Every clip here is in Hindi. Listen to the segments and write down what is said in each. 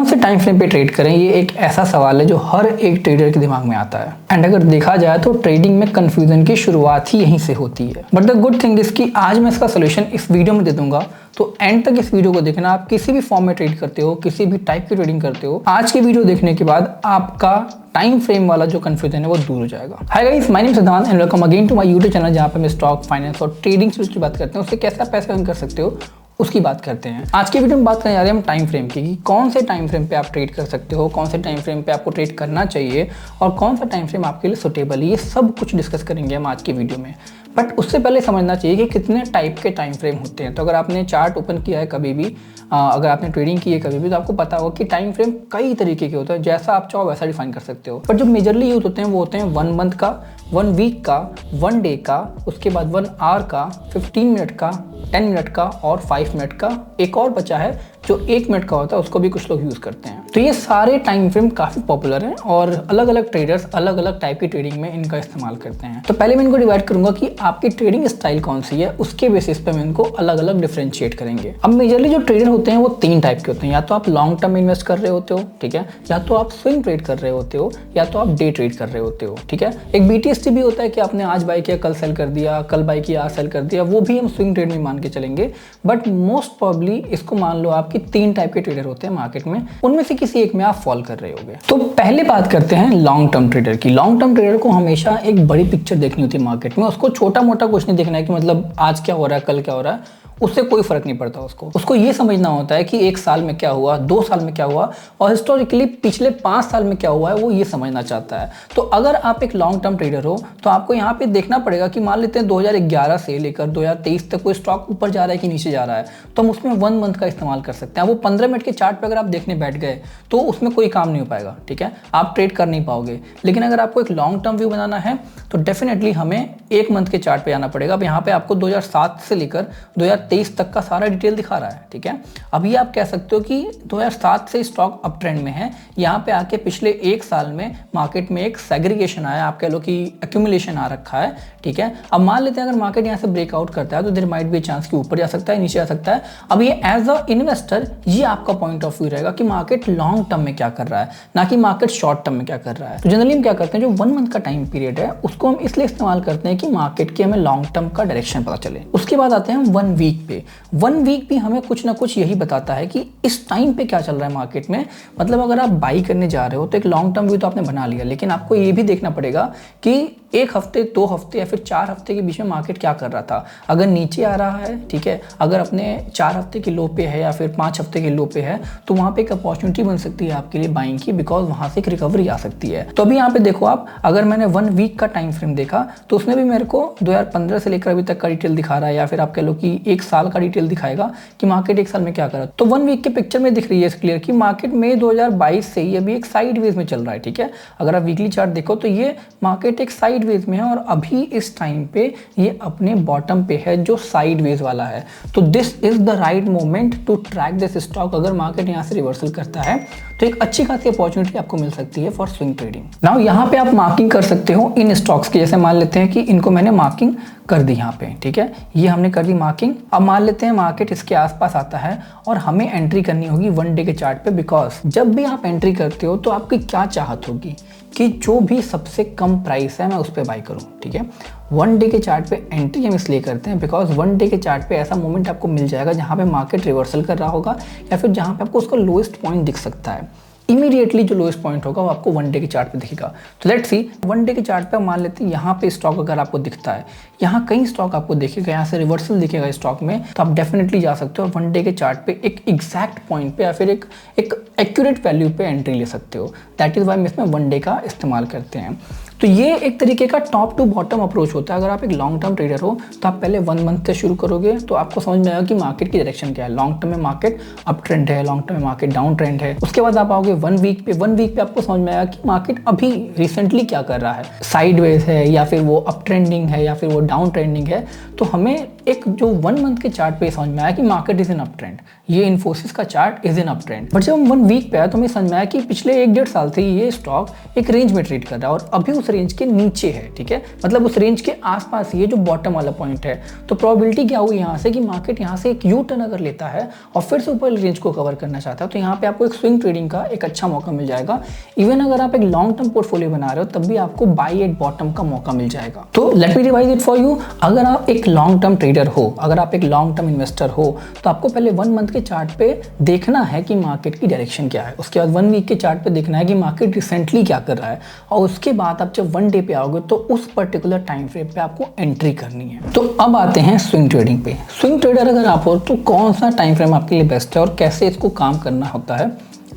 कौन से टाइम फ्रेम पे ट्रेड करें, ये एक ऐसा सवाल है जो हर एक ट्रेडर के दिमाग में आता है। एंड अगर देखा जाए तो ट्रेडिंग में कंफ्यूजन की शुरुआत ही यहीं से होती है। But the good thing is कि आज मैं इसका सोल्यूशन इस वीडियो में दे दूंगा, तो एंड तक इस वीडियो को देखना। आप किसी भी फॉर्म में ट्रेड करते हो, किसी भी टाइप की ट्रेडिंग करते हो, आज की वीडियो देखने के बाद आपका टाइम फ्रेम वाला जो कंफ्यूजन है वो दूर हो जाएगा। Hi guys, my name Siddhant and welcome again to my YouTube channel, जहां पे मैं स्टॉक, फाइनेंस और ट्रेडिंग की बात करते हैं। उससे कैसे आप पैसे अर्न कर सकते हो उसकी बात करते हैं। आज के वीडियो में बात करने जा रहे हैं हम टाइम फ्रेम की, कि कौन से टाइम फ्रेम पे आप ट्रेड कर सकते हो, कौन से टाइम फ्रेम पे आपको ट्रेड करना चाहिए और कौन सा टाइम फ्रेम आपके लिए सुटेबल है। ये सब कुछ डिस्कस करेंगे हम आज की वीडियो में। बट उससे पहले समझना चाहिए कि कितने टाइप के टाइम फ्रेम होते हैं। तो अगर आपने चार्ट ओपन किया है कभी भी, अगर आपने ट्रेडिंग की है कभी भी, तो आपको पता होगा कि टाइम फ्रेम कई तरीके के होते हैं। जैसा आप चाहो वैसा डिफाइन कर सकते हो। बट जो मेजरली यूज होते हैं वो होते हैं 1 मंथ का, 1 वीक का, 1 डे का, उसके बाद 1 आवर का, 15 मिनट का, 10 मिनट का और 5 मिनट का। एक और बचा है जो 1 मिनट का होता है, उसको भी कुछ लोग यूज करते हैं। तो ये सारे टाइम फ्रेम काफी पॉपुलर हैं और अलग अलग ट्रेडर्स अलग अलग टाइप की ट्रेडिंग में इनका इस्तेमाल करते हैं। तो पहले मैं इनको डिवाइड करूंगा कि आपकी ट्रेडिंग स्टाइल कौन सी है, उसके बेसिस पे मैं इनको अलग अलग डिफरेंशिएट करेंगे। अब मेजरली जो ट्रेडर होते हैं वो 3 टाइप के होते हैं। या तो आप लॉन्ग टर्म इन्वेस्ट कर रहे होते हो, ठीक है, या तो आप स्विंग ट्रेड कर रहे होते हो, या तो आप डे ट्रेड कर रहे होते हो, ठीक है। एक BTST भी होता है कि आपने आज बाई किया कल सेल कर दिया, कल बाई किया आज सेल कर दिया, वो भी हम स्विंग ट्रेड में मान के चलेंगे। बट मोस्ट प्रॉब्ली इसको मान लो आपकी 3 टाइप के ट्रेडर होते हैं मार्केट में, उनमें से किसी एक में आप फॉल कर रहे होगे। तो पहले बात करते हैं लॉन्ग टर्म ट्रेडर की। लॉन्ग टर्म ट्रेडर को हमेशा एक बड़ी पिक्चर देखनी होती है मार्केट में। उसको छोटा मोटा कुछ नहीं देखना है कि मतलब आज क्या हो रहा है, कल क्या हो रहा है, उससे कोई फर्क नहीं पड़ता। उसको ये समझना होता है कि 1 साल में क्या हुआ, 2 साल में क्या हुआ और हिस्टोरिकली पिछले 5 साल में क्या हुआ है, वो ये समझना चाहता है। तो अगर आप एक लॉन्ग टर्म ट्रेडर हो तो आपको यहाँ पे देखना पड़ेगा कि मान लेते हैं 2011 से लेकर 2023 तक कोई स्टॉक ऊपर जा रहा है कि नीचे जा रहा है, तो हम उसमें 1 मंथ का इस्तेमाल कर सकते हैं। वो 15 मिनट के चार्ट पर अगर आप देखने बैठ गए तो उसमें कोई काम नहीं हो पाएगा, ठीक है, आप ट्रेड कर नहीं पाओगे। लेकिन अगर आपको एक लॉन्ग टर्म व्यू बनाना है तो डेफिनेटली हमें 1 मंथ के चार्ट पे जाना पड़ेगा। अब यहाँ पे आपको 2007 से लेकर 2023 तक का सारा डिटेल दिखा रहा है, ठीक है। अभी आप कह सकते हो कि 2007 से स्टॉक अप ट्रेंड में है, यहाँ पे आके पिछले 1 साल में मार्केट में एक सेग्रीगेशन आया, आप कह लो कि एक्यूमुलेशन आ रखा है, ठीक है। अब मान लेते हैं अगर मार्केट यहाँ से ब्रेकआउट करता है तो देयर माइट बी चांस कि ऊपर जा सकता है, नीचे जा सकता है। अब ये एज अ इन्वेस्टर ये आपका पॉइंट ऑफ व्यू रहेगा कि मार्केट लॉन्ग टर्म में क्या कर रहा है, ना कि मार्केट शॉर्ट टर्म में क्या कर रहा है। तो जनरली हम क्या करते हैं, जो 1 मंथ का टाइम पीरियड है उसको हम इसलिए इस्तेमाल करते हैं कि मार्केट की हमें लॉन्ग टर्म का डायरेक्शन पता चले। उसके बाद आते हैं 1 वीक पे। 1 वीक भी हमें कुछ ना कुछ यही बताता है कि इस टाइम पे क्या चल रहा है मार्केट में। मतलब अगर आप बाई करने जा रहे हो तो एक लॉन्ग टर्म व्यू तो आपने बना लिया, लेकिन आपको ये भी देखना पड़ेगा कि 1 हफ्ते, 2 हफ्ते या फिर 4 हफ्ते के बीच में मार्केट क्या कर रहा था। अगर नीचे आ रहा है, ठीक है, अगर अपने 4 हफ्ते के लो पे है या फिर 5 हफ्ते के लो पे है, तो वहाँ पे एक अपॉर्चुनिटी बन सकती है आपके लिए बाइंग की, बिकॉज वहाँ से एक रिकवरी आ सकती है। तो अभी यहाँ पे देखो आप, अगर मैंने 1 वीक का टाइम फ्रेम देखा तो उसने भी मेरे को 2015 से लेकर अभी तक का डिटेल दिखा रहा है, या फिर आप कह लो कि 1 साल का डिटेल दिखाएगा कि मार्केट 1 साल में क्या कर रहा है। तो 1 वीक के पिक्चर में दिख रही है क्लियर कि मार्केट में 2022 से ही अभी एक साइडवेज में चल रहा है, ठीक है। अगर आप वीकली चार्ट देखो तो ये मार्केट एक साइडवेज में है और अभी इस टाइम पे ये अपने बॉटम पे है जो साइडवेज वाला है। तो this is the right moment to track this stock. अगर मार्केट यहाँ से रिवर्सल करता है तो एक अच्छी खासी अपॉर्चुनिटी आपको मिल सकती है फॉर स्विंग ट्रेडिंग। नाउ यहाँ पे आप मार्किंग कर सकते हो इन स्टॉक्स की। जैसे मान लेते हैं कि इनको मैंने मार्किंग कर दी यहाँ पे, ठीक है, ये हमने कर दी मार्किंग। अब मान लेते हैं मार्केट इसके आसपास आता है और हमें एंट्री करनी होगी 1 डे के चार्ट पे, बिकॉज जब भी आप एंट्री करते हो तो आपकी क्या चाहत होगी कि जो भी सबसे कम प्राइस है मैं उस पर बाई करूं, ठीक है। 1 डे के चार्ट पे एंट्री हम इसलिए करते हैं बिकॉज 1 डे के चार्ट पे ऐसा मोमेंट आपको मिल जाएगा जहां पे मार्केट रिवर्सल कर रहा होगा या फिर जहां पे आपको उसका लोएस्ट पॉइंट दिख सकता है। इमीडिएटली जो लोएस्ट पॉइंट होगा वो आपको 1 डे के चार्ट पे दिखेगा। तो लेट्स सी 1 डे के चार्ट पे मान लेते हैं यहाँ पे स्टॉक अगर आपको दिखता है, यहाँ कई स्टॉक आपको दिखेगा, यहाँ से रिवर्सल दिखेगा स्टॉक में, तो आप डेफिनेटली जा सकते हो 1 डे के चार्ट पे एक एग्जैक्ट पॉइंट पे या फिर एक एक्यूरेट वैल्यू पे एंट्री ले सकते हो। दैट इज वाई हम इसमें 1 डे का इस्तेमाल करते हैं। तो ये एक तरीके का टॉप टू बॉटम अप्रोच होता है। अगर आप एक लॉन्ग टर्म ट्रेडर हो तो आप पहले 1 मंथ से शुरू करोगे तो आपको समझ में आएगा कि मार्केट की डायरेक्शन क्या है। लॉन्ग टर्म में मार्केट अप ट्रेंड है, लॉन्ग टर्म में मार्केट डाउन ट्रेंड है। उसके बाद आप आओगे 1 वीक पे। 1 वीक पे आपको समझ में आएगा कि मार्केट अभी रिसेंटली क्या कर रहा है, साइडवेज है या फिर वो अप ट्रेंडिंग है या फिर वो डाउन ट्रेंडिंग है। तो हमें एक जो 1 मंथ के चार्ट पे समझ में आया कि market is in up trend, ये इन्फोसिस का chart is in up trend. But जब हम 1 वीक पे आया तो हमें समझ में आया कि पिछले 1-1.5 साल से ये स्टॉक एक रेंज में ट्रेड कर रहा है और अभी उस रेंज के नीचे है, ठीक है, मतलब उस रेंज के आसपास ये जो बॉटम वाला पॉइंट है। तो प्रोबेबिलिटी क्या हुई यहाँ से कि मार्केट यहाँ से एक यू टर्न अगर लेता है और फिर से ऊपर रेंज को कवर करना चाहता है तो यहाँ पे आपको एक स्विंग ट्रेडिंग का एक अच्छा मौका मिल जाएगा। इवन अगर आप एक लॉन्ग टर्म पोर्टफोलियो बना रहे हो तब भी आपको बाई एट बॉटम का मौका मिल जाएगा। तो let me revise it for you, अगर आप एक लॉन्ग टर्म ट्रेडर हो, अगर आप एक लॉन्ग टर्म इन्वेस्टर हो तो आपको पहले 1 मंथ के चार्ट पे देखना है कि मार्केट की डायरेक्शन क्या है। उसके बाद 1 वीक के चार्ट पे देखना है कि मार्केट रिसेंटली क्या कर रहा है और उसके बाद आप जब 1 डे पे आओगे तो उस पर्टिकुलर टाइम फ्रेम पे आपको एंट्री करनी है। तो अब आते हैं स्विंग ट्रेडिंग पे। स्विंग ट्रेडर अगर आप हो तो कौन सा टाइम फ्रेम आपके लिए बेस्ट है और कैसे इसको काम करना होता है,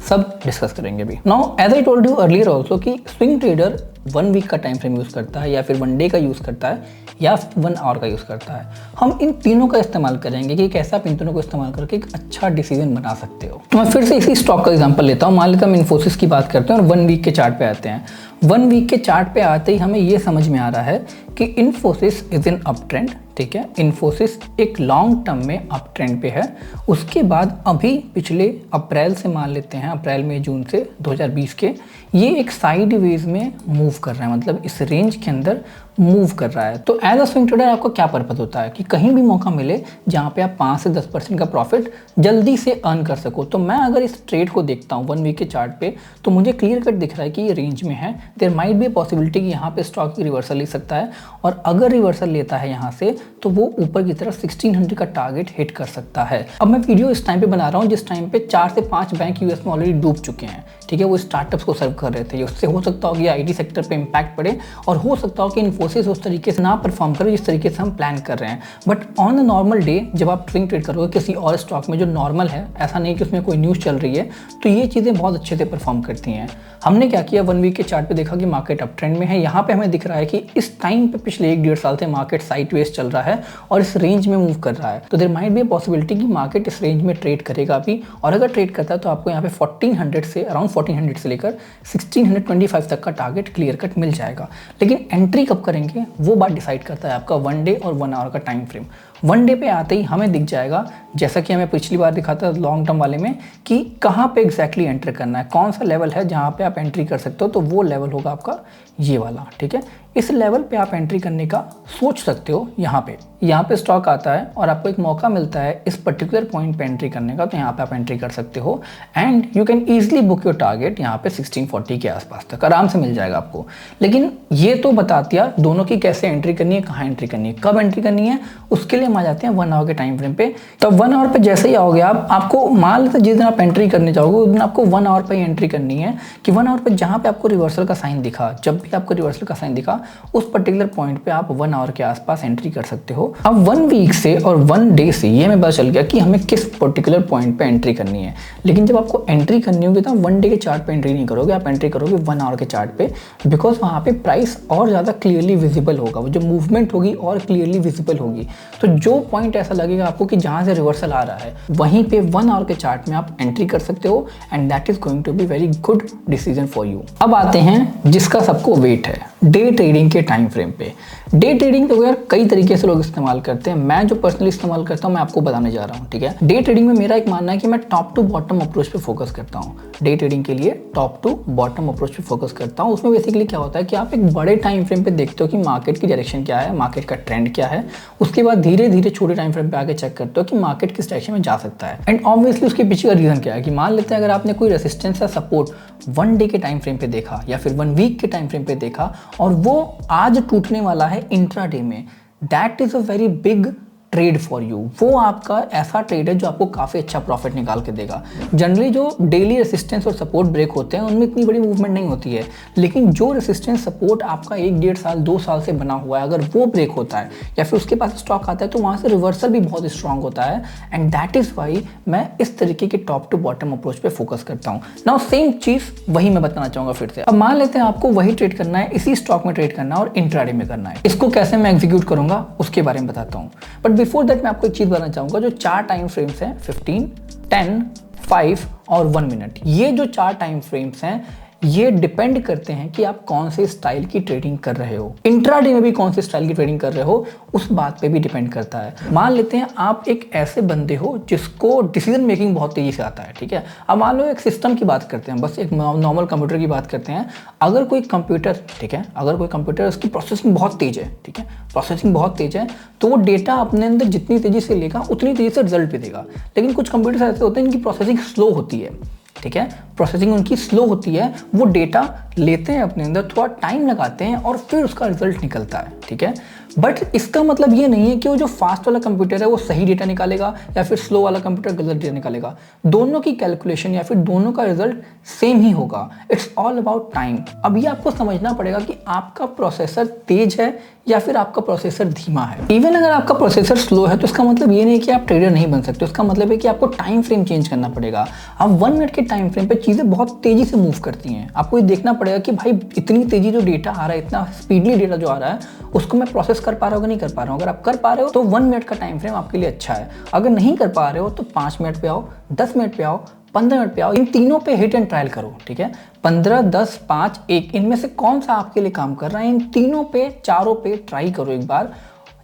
सब डिस्कस करेंगे भी। Now as I told you earlier also कि स्विंग ट्रेडर 1 वीक का टाइम फ्रेम यूज़ करता है या फिर 1 डे का यूज़ करता है या 1 आवर का यूज़ करता है। हम इन तीनों का इस्तेमाल करेंगे कि कैसे आप इन तीनों को इस्तेमाल करके एक अच्छा डिसीजन बना सकते हो। तो मैं फिर से इसी स्टॉक का एग्जांपल लेता हूँ। मान लेते हम इन्फोसिस की बात करते हैं और 1 वीक के चार्ट पे आते हैं। 1 वीक के चार्ट पे आते ही हमें ये समझ में आ रहा है कि Infosys is in up trend, ठीक है, इन्फोसिस एक लॉन्ग टर्म में अप ट्रेंड पे है। उसके बाद अभी पिछले अप्रैल से मान लेते हैं, अप्रैल मई जून से 2020 के, ये एक साइड वेज में मूव कर रहा है, मतलब इस रेंज के अंदर मूव कर रहा है। तो एज अ स्विंग ट्रेडर आपको क्या पर्पस होता है कि कहीं भी मौका मिले जहाँ पे आप 5 से 10% का प्रॉफिट जल्दी से अर्न कर सको। तो मैं अगर इस ट्रेड को देखता हूँ 1 वीक के चार्ट पे तो मुझे क्लियर कट दिख रहा है कि ये रेंज में है। देयर माइट बी पॉसिबिलिटी कि यहाँ पे स्टॉक रिवर्सल ले सकता है और अगर रिवर्सल लेता है यहाँ से तो वो ऊपर की तरफ 1600 का टारगेट हिट कर सकता है। अब मैं वीडियो इस टाइम पे बना रहा हूँ जिस टाइम पे 4 से 5 बैंक यूएस में ऑलरेडी डूब चुके हैं, ठीक है, वो स्टार्टअप्स को सर्व कर रहे थे। उससे हो सकता हो कि आईटी सेक्टर पे इम्पैक्ट पड़े और हो सकता हो कि इन्फोसिस उस तरीके से ना परफॉर्म करे जिस तरीके से हम प्लान कर रहे हैं। But on a normal day जब आप स्विंग ट्रेड करोगे किसी और स्टॉक में जो नॉर्मल है, ऐसा नहीं कि उसमें कोई न्यूज़ चल रही है, तो ये चीज़ें बहुत अच्छे से परफॉर्म करती हैं। हमने क्या किया, 1 वीक के चार्ट पे देखा कि मार्केट अप ट्रेंड में है। यहाँ पे हमें दिख रहा है कि इस टाइम पे पिछले 1-1.5 साल से मार्केट साइडवेज चल रहा है और इस रेंज में मूव कर रहा है। तो देयर माइट बी पॉसिबिलिटी कि मार्केट इस रेंज में ट्रेड करेगा भी, और अगर ट्रेड करता है तो आपको यहाँ पे 1400 से अराउंड 1400 से लेकर 1625 तक का टारगेट क्लियर कट मिल जाएगा। लेकिन एंट्री कब करेंगे वो बात डिसाइड करता है आपका 1 डे और 1 आवर का टाइम फ्रेम। 1 डे पे आते ही हमें दिख जाएगा, जैसा कि हमें पिछली बार दिखा था लॉन्ग टर्म वाले में, कि कहाँ पे एग्जैक्टली एंटर करना है, कौन सा लेवल है जहाँ पे आप एंट्री कर सकते हो। तो वो लेवल होगा आपका ये वाला, ठीक है। इस लेवल पे आप एंट्री करने का सोच सकते हो। यहाँ पे स्टॉक आता है और आपको एक मौका मिलता है इस पर्टिकुलर पॉइंट पे एंट्री करने का, तो यहाँ पे आप एंट्री कर सकते हो and you can easily book your target यहाँ पे 1640 के आसपास तक आराम से मिल जाएगा आपको। लेकिन ये तो बता दिया दोनों की कैसे एंट्री करनी है, कहाँ एंट्री करनी है, कब एंट्री करनी है। उसके लिए हम आ जाते हैं 1 आवर के टाइम फ्रेम पे। तो 1 आवर पे जैसे ही आओगे आपको मान लेते जिस दिन आप एंट्री करने जाओगे उस दिन आपको 1 आवर पे एंट्री करनी है कि 1 आवर पे जहाँ पे आपको रिवर्सल का साइन दिखा, जब भी आपको रिवर्सल का साइन दिखा उस पर्टिकुलर पॉइंट पे आप 1 आवर के आसपास एंट्री कर सकते हो। अब 1 वीक से और 1 डे से ये हमें पता चल गया कि हमें किस पर्टिकुलर पॉइंट पे एंट्री करनी है। लेकिन जब आपको एंट्री करनी होगी तो 1 डे के चार्ट पे एंट्री नहीं करोगे, आप एंट्री करोगे 1 आवर के चार्ट पे, बिकॉज वहाँ पे प्राइस और ज़्यादा क्लियरली विजिबल होगा, वो जो मूवमेंट होगी और क्लियरली विजिबल होगी। तो जो पॉइंट ऐसा लगेगा आपको कि जहाँ से रिवर्सल आ रहा है वहीं पे 1 आवर के चार्ट में आप एंट्री कर सकते हो and that is going to be very good decision for you. अब आते हैं जिसका सबको वेट है, डे ट्रेडिंग के टाइम फ्रेम पे। डे ट्रेडिंग तो यार कई तरीके से लोग इस्तेमाल करते हैं, मैं जो पर्सनली इस्तेमाल करता हूँ मैं आपको बताने जा रहा हूँ, ठीक है। डे ट्रेडिंग में मेरा एक मानना है कि मैं टॉप टू बॉटम अप्रोच पे फोकस करता हूँ। डे ट्रेडिंग के लिए टॉप टू बॉटम अप्रोच पे फोकस करता हूँ। उसमें बेसिकली क्या होता है कि आप एक बड़े टाइम फ्रेम पे देखते हो कि मार्केट की डायरेक्शन क्या है, मार्केट का ट्रेंड क्या है, उसके बाद धीरे धीरे छोटे टाइम फ्रेम पे आके चेक करते हो कि मार्केट किस डायरेक्शन में जा सकता है। एंड ऑब्वियसली उसके पीछे का रीजन क्या है कि मान लेते हैं अगर आपने कोई रेसिस्टेंस या सपोर्ट 1 डे के टाइम फ्रेम पे देखा या फिर 1 वीक के टाइम फ्रेम पे देखा और वो आज टूटने वाला है इंट्राडे में, that is a very big trade for you. वो आपका ऐसा ट्रेड है जो आपको काफ़ी अच्छा प्रॉफिट निकाल के देगा। जनरली जो डेली रेसिस्टेंस और सपोर्ट ब्रेक होते हैं उनमें इतनी बड़ी मूवमेंट नहीं होती है, लेकिन जो रेसिस्टेंस सपोर्ट आपका 1-1.5 साल 2 साल से बना हुआ है अगर वो ब्रेक होता है या फिर उसके पास स्टॉक आता है तो वहाँ से रिवर्सल भी बहुत स्ट्रांग होता है। एंड दैट इज़ वाई मैं इस तरीके के टॉप टू बॉटम अप्रोच पे फोकस करता हूँ। नाउ सेम चीज़ वही मैं बताना चाहूँगा फिर से। अब मान लेते हैं आपको वही ट्रेड करना है, इसी स्टॉक में ट्रेड करना है और इंट्राडे में करना है। इसको कैसे मैं एग्जीक्यूट करूँगा उसके बारे में बताता हूँ, बट बिफोर दैट मैं आपको एक चीज़ बताना चाहूँगा। जो 4 टाइम फ्रेम्स हैं 15, 10, 5 और 1 मिनट, ये जो 4 टाइम फ्रेम्स हैं ये डिपेंड करते हैं कि आप कौन से स्टाइल की ट्रेडिंग कर रहे हो। इंट्राडे में भी कौन से स्टाइल की ट्रेडिंग कर रहे हो उस बात पे भी डिपेंड करता है। मान लेते हैं आप एक ऐसे बंदे हो जिसको डिसीजन मेकिंग बहुत तेजी से आता है, ठीक है। अब मान लो एक सिस्टम की बात करते हैं, बस एक नॉर्मल कंप्यूटर की बात करते हैं। अगर कोई कंप्यूटर, ठीक है, अगर कोई कंप्यूटर उसकी प्रोसेसिंग बहुत तेज है, ठीक है, प्रोसेसिंग बहुत तेज है, तो वो डेटा अपने अंदर जितनी तेजी से लेगा उतनी तेजी से रिजल्ट भी देगा। लेकिन कुछ कंप्यूटर ऐसे होते हैं इनकी प्रोसेसिंग स्लो होती है, ठीक है, प्रोसेसिंग उनकी स्लो होती है, वो डेटा लेते हैं अपने अंदर, थोड़ा टाइम लगाते हैं और फिर उसका रिजल्ट निकलता है, ठीक है। बट इसका मतलब ये नहीं है कि वो जो फास्ट वाला कंप्यूटर है वो सही डेटा निकालेगा या फिर स्लो वाला कंप्यूटर गलत डेटा निकालेगा। दोनों की कैलकुलेशन या फिर दोनों का रिजल्ट सेम ही होगा। It's all about time. अब ये आपको समझना पड़ेगा कि आपका प्रोसेसर तेज है या फिर आपका प्रोसेसर धीमा है। इवन अगर आपका प्रोसेसर स्लो है तो इसका मतलब ये नहीं कि आप ट्रेडर नहीं बन सकते, उसका मतलब है कि आपको टाइम फ्रेम चेंज करना पड़ेगा। अब 1 मिनट के टाइम फ्रेम पे चीज़ें बहुत तेजी से मूव करती हैं। आपको ये देखना पड़ेगा कि भाई इतनी तेजी जो डेटा आ रहा है, इतना स्पीडली डेटा जो आ रहा है, उसको मैं प्रोसेस कर पा रहा हूँ कि नहीं कर पा रहा हूँ। अगर आप कर पा रहे हो तो 1 मिनट का टाइम फ्रेम आपके लिए अच्छा है। अगर नहीं कर पा रहे हो तो 5 मिनट पे आओ, 10 मिनट पे आओ, 15 मिनट पे आओ। इन तीनों पे हिट एंड ट्रायल करो, ठीक है। 15, 10, 5, 1 इनमें से कौन सा आपके लिए काम कर रहा है, इन तीनों पे, चारों पे ट्राई करो एक बार।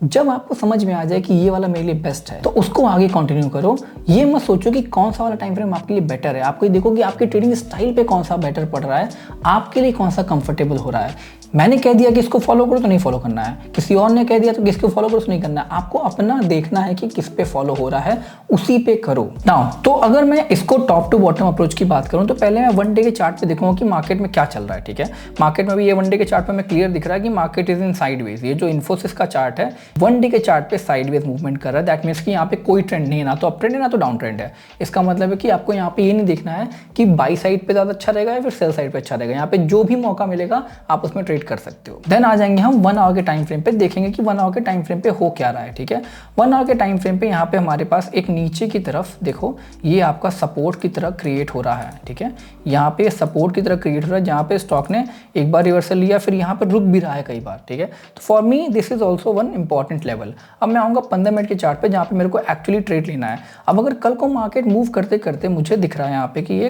जब आपको समझ में आ जाए कि ये वाला मेरे लिए बेस्ट है तो उसको आगे कंटिन्यू करो। ये मत सोचो कि कौन सा वाला टाइम फ्रेम आपके लिए बेटर है। आपको ये देखो कि आपके ट्रेडिंग स्टाइल पे कौन सा बेटर पड़ रहा है, आपके लिए कौन सा कंफर्टेबल हो रहा है। मैंने कह दिया कि इसको फॉलो करो तो नहीं फॉलो करना है, किसी और ने कह दिया तो किसको फॉलो करो तो नहीं करना है। आपको अपना देखना है कि किस पे फॉलो हो रहा है, उसी पे करो। नाउ तो अगर मैं इसको टॉप टू बॉटम अप्रोच की बात करूं तो पहले मैं 1 डे के चार्ट पे देखूंगा कि मार्केट में क्या चल रहा है, ठीक है। मार्केट में भी ये 1 डे के चार्ट पे मैं क्लियर दिख रहा है कि मार्केट इज इन साइडवेज। ये जो इन्फोसिस का चार्ट है 1 डे के चार्ट पे साइडवेज मूवमेंट कर रहा है। दैट मीन्स कि यहाँ पे कोई ट्रेंड नहीं है, ना तो अप ट्रेंड है ना तो डाउन ट्रेंड है। इसका मतलब है कि आपको यहाँ पे ये नहीं देखना है कि बाई साइड पे ज्यादा अच्छा रहेगा या फिर सेल साइड पे अच्छा रहेगा। यहाँ पे जो भी मौका मिलेगा आप उसमें ट्रेड कर सकते हो। आ जाएंगे हम 1 आवर के टाइम फ्रेम पे, देखेंगे कि 1 आवर के टाइम फ्रेम पे हो क्या रहा है, ठीक है। 1 आवर के टाइम फ्रेम पे यहाँ पे हमारे पास एक नीचे की तरफ देखो, ये आपका सपोर्ट की तरह क्रिएट हो रहा है, ठीक है। यहाँ पे सपोर्ट की तरह क्रिएट हो रहा है जहाँ पे स्टॉक ने एक बार रिवर्सल लिया, फिर यहाँ पे रुक भी रहा है कई बार, ठीक है। तो for me this is also one important level. अब मैं आऊँगा 15 मिनट के चार्ट पे जहाँ पे मेरे को एक्चुअली ट्रेड लेना है। अब अगर कल को मार्केट मूव करते करते मुझे दिख रहा है यहाँ पे कि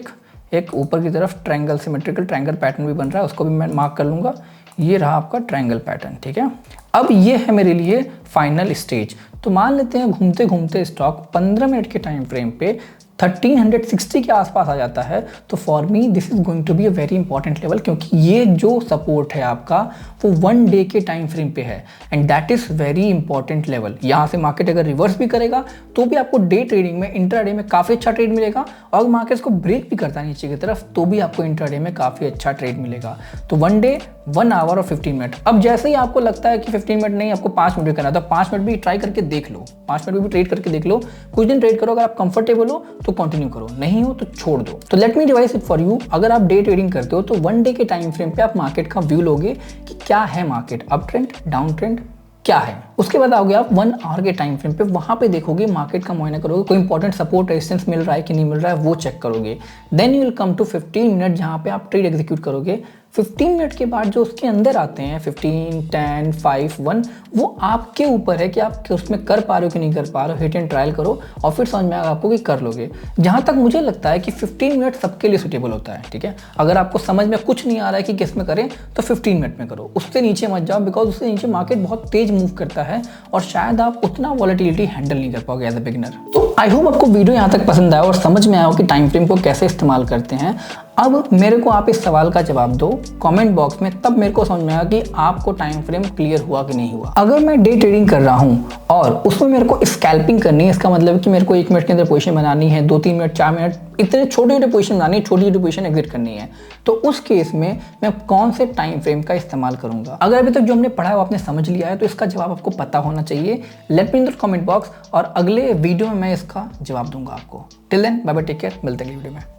एक ऊपर की तरफ ट्रायंगल, सिमेट्रिकल ट्रायंगल पैटर्न भी बन रहा है, उसको भी मैं मार्क कर लूँगा। ये रहा आपका ट्रायंगल पैटर्न, ठीक है। अब ये है मेरे लिए फाइनल स्टेज। तो मान लेते हैं घूमते घूमते स्टॉक 15 मिनट के टाइम फ्रेम पे 1360 के आसपास आ जाता है, तो for me this is going to be a very important level, क्योंकि ये जो सपोर्ट है आपका वो 1 डे के टाइम फ्रेम पे है and that is very important level. यहाँ से मार्केट अगर रिवर्स भी करेगा तो भी आपको डे ट्रेडिंग में, इंट्राडे में काफ़ी अच्छा ट्रेड मिलेगा, और मार्केट इसको ब्रेक भी करता है नीचे की तरफ तो भी आपको इंट्राडे में काफ़ी अच्छा ट्रेड मिलेगा। तो 1 डे, 1 आवर और 15 मिनट। अब जैसे ही आपको लगता है कि 15 मिनट नहीं, आपको 5 मिनट करना है, तो 5 मिनट भी ट्राई करके देख लो, 5 मिनट भी ट्रेड करके देख लो, कुछ दिन ट्रेड करो। अगर आप कंफर्टेबल हो तो कंटिन्यू करो, नहीं हो तो छोड़ दो। तो let me revise it for you. अगर आप डे ट्रेडिंग करते हो तो 1 डे के टाइम फ्रेम पे आप मार्केट का व्यू लोगे कि क्या है market, up trend, down trend क्या है। उसके बाद आओगे आप 1 आवर के टाइम फ्रेम पे, वहां पे देखोगे, मार्केट का मुआयना करोगे, कोई इंपॉर्टेंट सपोर्ट रेजिस्टेंस मिल रहा है कि नहीं मिल रहा है वो चेक करोगे। Then you will come to 15 minute जहां पे आप ट्रेड एग्जीक्यूट करोगे। 15 मिनट के बाद जो उसके अंदर आते हैं 15, 10, 5, 1, वो आपके ऊपर है कि आप उसमें कर पा रहे हो कि नहीं कर पा रहे हो। हिट एंड ट्रायल करो और फिर समझ में आएगा आपको कि कर लोगे। जहां तक मुझे लगता है कि 15 मिनट सबके लिए सूटेबल होता है, ठीक है। अगर आपको समझ में कुछ नहीं आ रहा है कि किस में करें तो 15 मिनट में करो, उससे नीचे मत जाओ, बिकॉज उससे नीचे मार्केट बहुत तेज मूव करता है और शायद आप उतना वॉलेटिलिटी हैंडल नहीं कर पाओगे एज ए बिगिनर। तो आई होप आपको वीडियो यहाँ तक पसंद आया और समझ में आया कि टाइम फ्रेम को कैसे इस्तेमाल करते हैं। अब मेरे को आप इस सवाल का जवाब दो कमेंट बॉक्स में, तब मेरे को समझ में आया कि आपको टाइम फ्रेम क्लियर हुआ कि नहीं हुआ। अगर मैं डे ट्रेडिंग कर रहा हूँ और उसमें मेरे को स्कैल्पिंग करनी है, इसका मतलब कि मेरे को 1 मिनट के अंदर पोजीशन बनानी है, 2-3 मिनट, 4 मिनट, इतने छोटे छोटे पोजीशन बनानी है, छोटी छोटी पोजीशन एग्जिट करनी है, तो उस केस में मैं कौन से टाइम फ्रेम का इस्तेमाल करूंगा। अगर अभी तक जो हमने पढ़ा है वो आपने समझ लिया है तो इसका जवाब आपको पता होना चाहिए। Let me in the comment box और अगले वीडियो में मैं इसका जवाब दूंगा आपको। Till then bye bye, take care, मिलते हैं अगली वीडियो में।